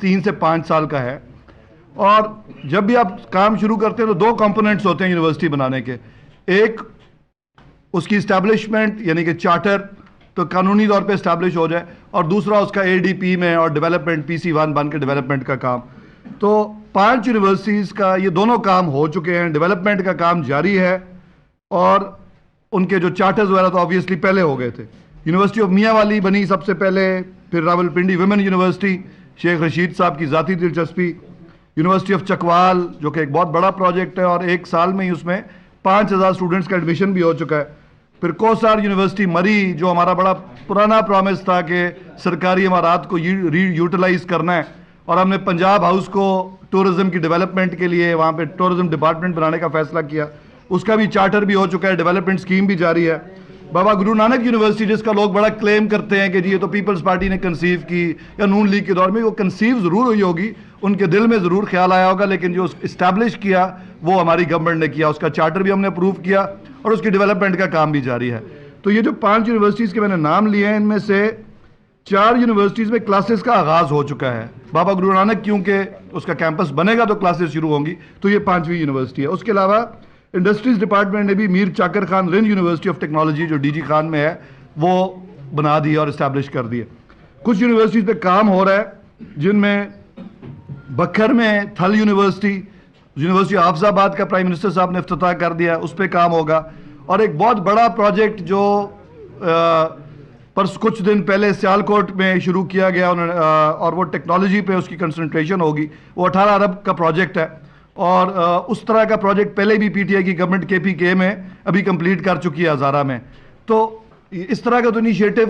3 سے 5 سال کا ہے. اور جب بھی آپ کام شروع کرتے ہیں تو 2 کمپوننٹس ہوتے ہیں یونیورسٹی بنانے کے. ایک اس کی اسٹیبلشمنٹ یعنی کہ چارٹر تو قانونی طور پہ اسٹیبلش ہو جائے, اور دوسرا اس کا ADP میں اور ڈیولپمنٹ PC1 بن کے ڈیولپمنٹ کا کام. تو 5 یونیورسٹیز کا یہ دونوں کام ہو چکے ہیں. ڈیولپمنٹ کا کام جاری ہے اور ان کے جو چارٹرز وغیرہ تو آبویسلی پہلے ہو گئے تھے. یونیورسٹی آف میاں والی بنی سب سے پہلے, پھر راولپنڈی ویمن یونیورسٹی شیخ رشید صاحب کی ذاتی دلچسپی, یونیورسٹی آف چکوال جو کہ ایک بہت بڑا پروجیکٹ ہے اور 1 سال میں ہی اس میں 5000 اسٹوڈنٹس کا ایڈمیشن بھی ہو چکا ہے. پھر کوسار یونیورسٹی مری جو ہمارا بڑا پرانا پرومس تھا کہ سرکاری امارات کو ری یوٹیلائز کرنا ہے, اور ہم نے پنجاب ہاؤس کو ٹورزم کی ڈیولپمنٹ کے لیے وہاں پہ ٹورزم ڈپارٹمنٹ بنانے کا فیصلہ کیا. اس کا بھی چارٹر بھی ہو چکا ہے, ڈیولپمنٹ اسکیم بھی جاری ہے. بابا گرو نانک یونیورسٹی جس کا لوگ بڑا کلیم کرتے ہیں کہ جی یہ تو پیپلز پارٹی نے کنسیو کی یا نون لیگ کے دور میں, وہ کنسیو ضرور ہوئی ہوگی, ان کے دل میں ضرور خیال آیا ہوگا, لیکن جو اسٹیبلش کیا وہ ہماری گورنمنٹ نے کیا. اس کا چارٹر بھی ہم نے اپروو کیا اور اس کی ڈیولپمنٹ کا کام بھی جاری ہے. تو یہ جو 5 یونیورسٹیز کے میں نے نام لیے ہیں, ان میں سے 4 یونیورسٹیز میں کلاسز کا آغاز ہو چکا ہے. بابا گرو نانک کیونکہ اس کا کیمپس بنے گا تو کلاسز شروع ہوں گی, تو یہ 5ویں یونیورسٹی ہے. اس کے علاوہ انڈسٹریز ڈپارٹمنٹ نے بھی میر چاکر Khan Rind university of technology جو DG خان میں ہے وہ بنا دی اور اسٹیبلش کر دی ہے. کچھ یونیورسٹیز پہ کام ہو رہا ہے جن میں بکھر میں تھل یونیورسٹی حافظ آباد کا پرائم منسٹر صاحب نے افتتاح کر دیا, اس پہ کام ہوگا. اور ایک بہت بڑا پروجیکٹ جو کچھ دن پہلے سیالکوٹ میں شروع کیا گیا اور وہ ٹیکنالوجی پہ اس کی کنسنٹریشن ہوگی, وہ 18 ارب کا پروجیکٹ ہے. اور اس طرح کا پروجیکٹ پہلے بھی PTI کی گورنمنٹ KPK میں ابھی کمپلیٹ کر چکی ہے ہزارہ میں. تو اس طرح کا تو انیشیٹو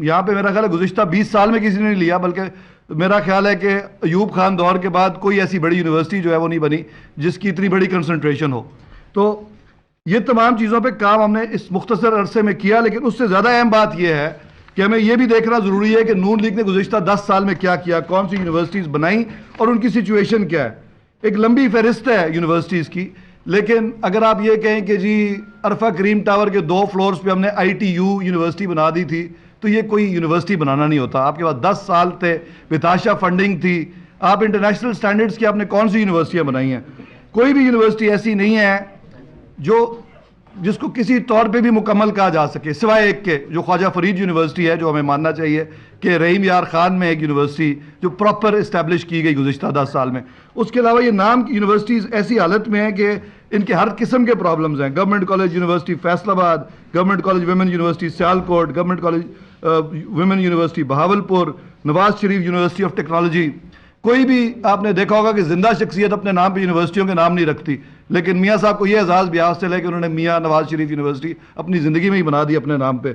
یہاں پہ میرا خیال ہے گزشتہ 20 سال میں کسی نے نہیں لیا, بلکہ میرا خیال ہے کہ ایوب خان دور کے بعد کوئی ایسی بڑی یونیورسٹی جو ہے وہ نہیں بنی جس کی اتنی بڑی کنسنٹریشن ہو. تو یہ تمام چیزوں پہ کام ہم نے اس مختصر عرصے میں کیا, لیکن اس سے زیادہ اہم بات یہ ہے کہ ہمیں یہ بھی دیکھنا ضروری ہے کہ نون لیگ نے گزشتہ 10 سال میں کیا کیا, کون سی یونیورسٹیز بنائیں اور ان کی سچویشن کیا ہے. ایک لمبی فہرست ہے یونیورسٹیز کی, لیکن اگر آپ یہ کہیں کہ جی عرفہ کریم ٹاور کے 2 فلورز پہ ہم نے ITU یونیورسٹی بنا دی تھی, تو یہ کوئی یونیورسٹی بنانا نہیں ہوتا. آپ کے پاس 10 سال تھے, وتاشا فنڈنگ تھی, آپ انٹرنیشنل سٹینڈرڈز کی آپ نے کون سی یونیورسٹیاں بنائی ہیں. کوئی بھی یونیورسٹی ایسی نہیں ہے جس کو کسی طور پہ بھی مکمل کہا جا سکے, سوائے ایک کے جو خواجہ فرید یونیورسٹی ہے, جو ہمیں ماننا چاہیے کہ رحیم یار خان میں ایک یونیورسٹی جو پراپر اسٹیبلش کی گئی گزشتہ 10 سال میں. اس کے علاوہ یہ نام کی یونیورسٹیز ایسی حالت میں ہیں کہ ان کے ہر قسم کے پرابلمز ہیں. گورنمنٹ کالج یونیورسٹی فیصل آباد, government college women university Sialkot, government college women university Bahawalpur, Nawaz Sharif university of technology. کوئی بھی آپ نے دیکھا ہوگا کہ زندہ شخصیت اپنے نام پہ یونیورسٹیوں کے نام نہیں رکھتی, لیکن میاں صاحب کو یہ اعزاز بھی حاصل ہے کہ انہوں نے میاں نواز شریف یونیورسٹی اپنی زندگی میں ہی بنا دی اپنے نام پہ.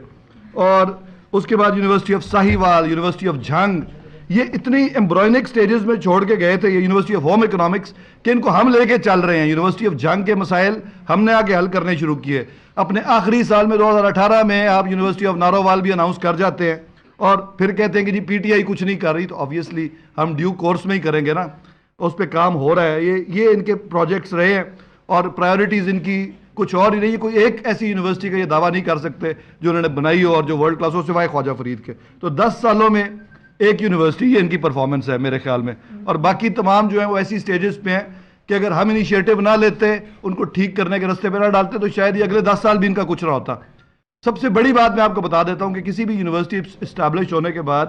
اور اس کے بعد university of Sahiwal, university of Jhang, یہ اتنی ایمبرائنک سٹیجز میں چھوڑ کے گئے تھے. یہ یونیورسٹی آف ہوم اکنامکس کہ ان کو ہم لے کے چل رہے ہیں. یونیورسٹی آف جھنگ کے مسائل ہم نے آگے حل کرنے شروع کیے. اپنے آخری سال میں 2018 میں آپ یونیورسٹی آف نارووال بھی اناؤنس کر جاتے ہیں اور پھر کہتے ہیں کہ جی PTI کچھ نہیں کر رہی, تو آبویسلی ہم ڈیو کورس میں ہی کریں گے نا. اس پہ کام ہو رہا ہے. یہ ان کے پروجیکٹس رہے ہیں اور پرائیورٹیز ان کی کچھ اور ہی نہیں. کوئی ایک ایسی یونیورسٹی کا یہ دعویٰ نہیں کر سکتے جو انہوں نے بنائی ہو اور جو ورلڈ کلاس ہو سوائے خواجہ فرید کے. تو 10 سالوں میں ایک یونیورسٹی, یہ ان کی پرفارمنس ہے میرے خیال میں. اور باقی تمام جو ہیں وہ ایسی سٹیجز پہ ہیں کہ اگر ہم انیشیٹو نہ لیتے, ان کو ٹھیک کرنے کے راستے پہ نہ ڈالتے, تو شاید یہ اگلے 10 سال بھی ان کا کچھ نہ ہوتا. سب سے بڑی بات میں آپ کو بتا دیتا ہوں کہ کسی بھی یونیورسٹی اسٹیبلش ہونے کے بعد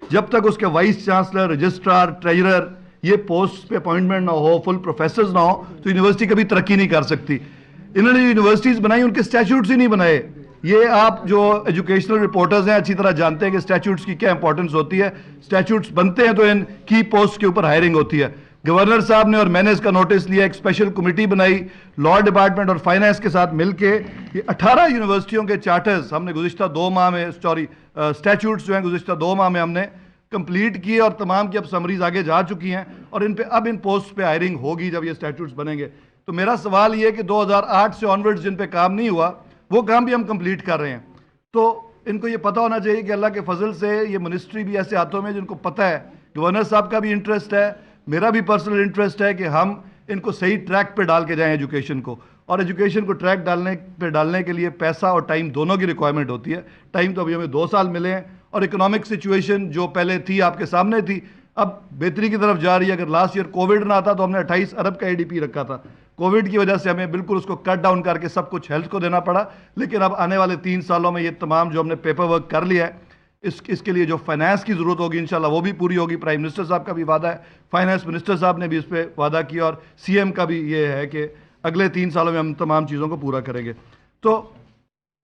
جب تک اس کے وائس چانسلر, رجسٹرار, ٹریجرر یہ پوسٹ پہ اپوائنٹمنٹ نہ ہو, فل پروفیسرز نہ ہو, تو یونیورسٹی کبھی ترقی نہیں کر سکتی. انہوں نے یونیورسٹیز بنائی, ان کے اسٹیچوٹس ہی نہیں بنائے. یہ آپ جو ایجوکیشنل رپورٹرز ہیں اچھی طرح جانتے ہیں کہ اسٹیچوٹس کی کیا امپورٹنس ہوتی ہے. اسٹیچوٹس بنتے ہیں تو ان کی پوسٹ کے اوپر ہائرنگ ہوتی ہے. گورنر صاحب نے اور میں نے اس کا نوٹس لیا, ایک اسپیشل کمیٹی بنائی لا ڈپارٹمنٹ اور فائنانس کے ساتھ مل کے. یہ 18 یونیورسٹیوں کے چارٹرز ہم نے گزشتہ 2 ماہ میں, اسٹیچوٹس جو ہیں گزشتہ 2 ماہ میں ہم نے کمپلیٹ کیے, اور تمام کی اب سمریز آگے جا چکی ہیں, اور ان پہ اب ان پوسٹ پہ ہائرنگ ہوگی جب یہ اسٹیچوٹس بنیں گے. تو میرا سوال یہ ہے کہ 2008 سے آنورڈز جن پہ کام نہیں ہوا وہ کام بھی ہم کمپلیٹ کر رہے ہیں. تو ان کو یہ پتہ ہونا چاہیے کہ اللہ کے فضل سے یہ منسٹری بھی ایسے ہاتھوں میں جن کو پتہ ہے, گورنر صاحب کا بھی انٹرسٹ ہے, میرا بھی پرسنل انٹرسٹ ہے کہ ہم ان کو صحیح ٹریک پہ ڈال کے جائیں ایجوکیشن کو. اور ایجوکیشن کو ٹریک ڈالنے کے لیے پیسہ اور ٹائم دونوں کی ریکوائرمنٹ ہوتی ہے. ٹائم تو ابھی ہمیں 2 سال ملے ہیں, اور اکنامک سچویشن جو پہلے تھی آپ کے سامنے تھی, اب بہتری کی طرف جا رہی ہے. اگر لاسٹ ایئر کووڈ نہ آتا تو ہم نے 28 ارب کا ADP رکھا تھا. کووڈ کی وجہ سے ہمیں بالکل اس کو کٹ ڈاؤن کر کے سب کچھ ہیلتھ کو دینا پڑا. لیکن اب آنے والے 3 سالوں میں یہ تمام جو ہم نے پیپر ورک کر لیا ہے, اس کے لیے جو فائنانس کی ضرورت ہوگی انشاءاللہ وہ بھی پوری ہوگی. پرائم منسٹر صاحب کا بھی وعدہ ہے, فائنانس منسٹر صاحب نے بھی اس پہ وعدہ کیا, اور CM کا بھی یہ ہے کہ اگلے 3 سالوں میں ہم تمام چیزوں کو پورا کریں گے. تو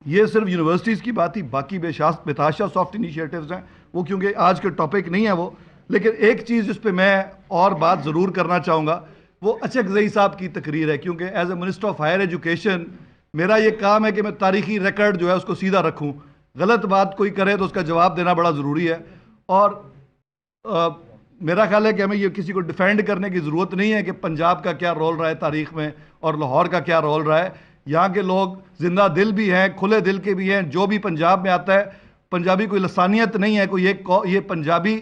یہ صرف یونیورسٹیز کی بات ہی, باقی بتاشا سافٹ انیشیٹوز ہیں وہ کیونکہ آج کے ٹاپک نہیں ہے وہ. لیکن ایک چیز جس پہ میں اور بات ضرور کرنا چاہوں گا وہ اچک صاحب کی تقریر ہے, کیونکہ as a minister of higher education میرا یہ کام ہے کہ میں تاریخی ریکارڈ جو ہے اس کو سیدھا رکھوں. غلط بات کوئی کرے تو اس کا جواب دینا بڑا ضروری ہے. اور میرا خیال ہے کہ ہمیں یہ کسی کو ڈیفینڈ کرنے کی ضرورت نہیں ہے کہ پنجاب کا کیا رول رہا ہے تاریخ میں اور لاہور کا کیا رول رہا ہے. یہاں کے لوگ زندہ دل بھی ہیں, کھلے دل کے بھی ہیں. جو بھی پنجاب میں آتا ہے, پنجابی کوئی لسانیت نہیں ہے, کوئی یہ پنجابی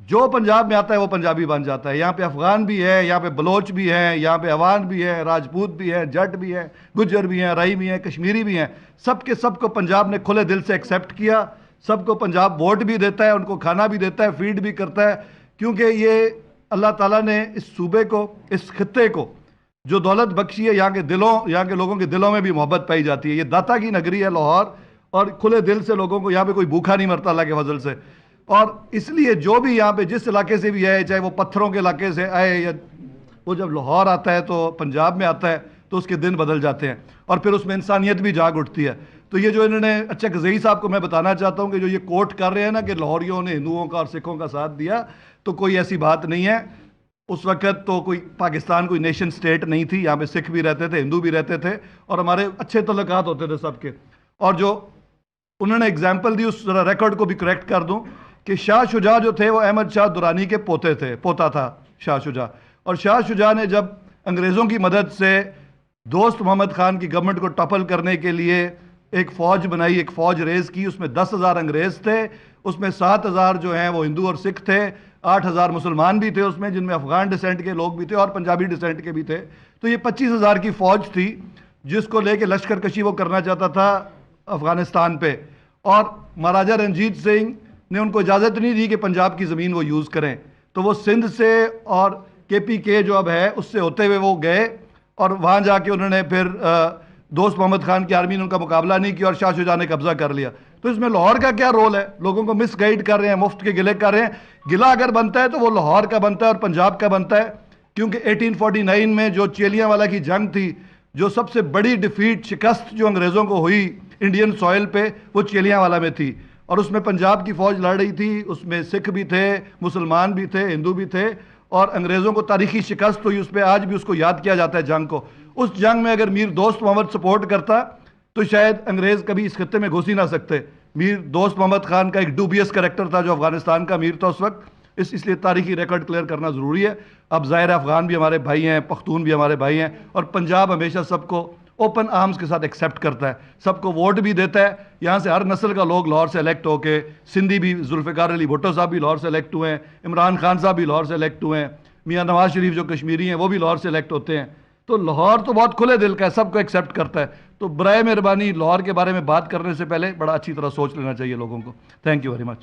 جو پنجاب میں آتا ہے وہ پنجابی بن جاتا ہے. یہاں پہ افغان بھی ہے, یہاں پہ بلوچ بھی ہیں, یہاں پہ اوان بھی ہیں, راجپوت بھی ہیں, جٹ بھی ہیں, گجر بھی ہیں, رائی بھی ہیں, کشمیری بھی ہیں. سب کے سب کو پنجاب نے کھلے دل سے ایکسیپٹ کیا. سب کو پنجاب ووٹ بھی دیتا ہے, ان کو کھانا بھی دیتا ہے, فیڈ بھی کرتا ہے, کیونکہ یہ اللہ تعالیٰ نے اس صوبے کو, اس خطے کو جو دولت بخشی ہے, یہاں کے لوگوں کے دلوں میں بھی محبت پائی جاتی ہے. یہ داتا کی نگری ہے لاہور, اور کھلے دل سے لوگوں کو یہاں پہ کوئی بھوکا نہیں مرتا اللہ کے فضل سے. اور اس لیے جو بھی یہاں پہ جس علاقے سے بھی آئے, چاہے وہ پتھروں کے علاقے سے آئے یا وہ جب لاہور آتا ہے تو پنجاب میں آتا ہے تو اس کے دن بدل جاتے ہیں, اور پھر اس میں انسانیت بھی جاگ اٹھتی ہے. تو یہ جو انہوں نے اچک صاحب کو میں بتانا چاہتا ہوں کہ جو یہ کوٹ کر رہے ہیں نا کہ لاہوریوں نے ہندوؤں کا اور سکھوں کا ساتھ دیا, تو کوئی ایسی بات نہیں ہے. اس وقت تو پاکستان کوئی نیشن سٹیٹ نہیں تھی, یہاں پہ سکھ بھی رہتے تھے, ہندو بھی رہتے تھے, اور ہمارے اچھے تعلقات ہوتے تھے سب کے. اور جو انہوں نے اگزامپل دی, اس ریکارڈ کو بھی کریکٹ کر دوں کہ شاہ شجاع جو تھے وہ احمد شاہ درانی کے پوتا تھا شاہ شجاع. اور شاہ شجاع نے جب انگریزوں کی مدد سے دوست محمد خان کی گورنمنٹ کو ٹپل کرنے کے لیے ایک فوج بنائی, ایک فوج ریز کی, اس میں 10,000 انگریز تھے, اس میں 7,000 جو ہیں وہ ہندو اور سکھ تھے, 8,000 مسلمان بھی تھے اس میں, جن میں افغان ڈیسینٹ کے لوگ بھی تھے اور پنجابی ڈیسینٹ کے بھی تھے. تو یہ 25,000 کی فوج تھی جس کو لے کے لشکر کشی وہ کرنا چاہتا تھا افغانستان پہ. اور مہاراجہ رنجیت سنگھ نے ان کو اجازت نہیں دی کہ پنجاب کی زمین وہ یوز کریں, تو وہ سندھ سے اور KPK جو اب ہے اس سے ہوتے ہوئے وہ گئے, اور وہاں جا کے انہوں نے پھر دوست محمد خان کی آرمی نے ان کا مقابلہ نہیں کیا اور شاہ شجاع نے قبضہ کر لیا. تو اس میں لاہور کا کیا رول ہے؟ لوگوں کو مس گائیڈ کر رہے ہیں, مفت کے گلے کر رہے ہیں. گلہ اگر بنتا ہے تو وہ لاہور کا بنتا ہے اور پنجاب کا بنتا ہے, کیونکہ 1849 میں جو چیلیاں والا کی جنگ تھی, جو سب سے بڑی ڈیفیٹ, شکست جو انگریزوں کو ہوئی انڈین سوئل پہ, وہ چیلیاں والا میں تھی. اور اس میں پنجاب کی فوج لڑ رہی تھی, اس میں سکھ بھی تھے, مسلمان بھی تھے, ہندو بھی تھے, اور انگریزوں کو تاریخی شکست ہوئی. اس پہ آج بھی اس کو یاد کیا جاتا ہے جنگ کو. اس جنگ میں اگر میر دوست محمد سپورٹ کرتا تو شاید انگریز کبھی اس خطے میں گھس ہی نہ سکتے. میر دوست محمد خان کا ایک ڈوبیس کریکٹر تھا جو افغانستان کا امیر تھا اس وقت. اس لیے تاریخی ریکارڈ کلیئر کرنا ضروری ہے. اب ظاہر افغان بھی ہمارے بھائی ہیں, پختون بھی ہمارے بھائی ہیں, اور پنجاب ہمیشہ سب کو اوپن آرمز کے ساتھ ایکسیپٹ کرتا ہے, سب کو ووٹ بھی دیتا ہے. یہاں سے ہر نسل کا لوگ لاہور سے الیکٹ ہو کے, سندھی بھی, ذوالفقار علی بھٹو صاحب بھی لاہور سے الیکٹ ہوئے ہیں, عمران خان صاحب بھی لاہور سے الیکٹ ہوئے ہیں, میاں نواز شریف جو کشمیری ہیں وہ بھی لاہور سے الیکٹ ہوتے ہیں. تو لاہور تو بہت کھلے دل کا ہے, سب کو ایکسیپٹ کرتا ہے. تو برائے مہربانی لاہور کے بارے میں بات کرنے سے پہلے بڑا اچھی طرح سوچ لینا چاہیے لوگوں کو. Thank you very much.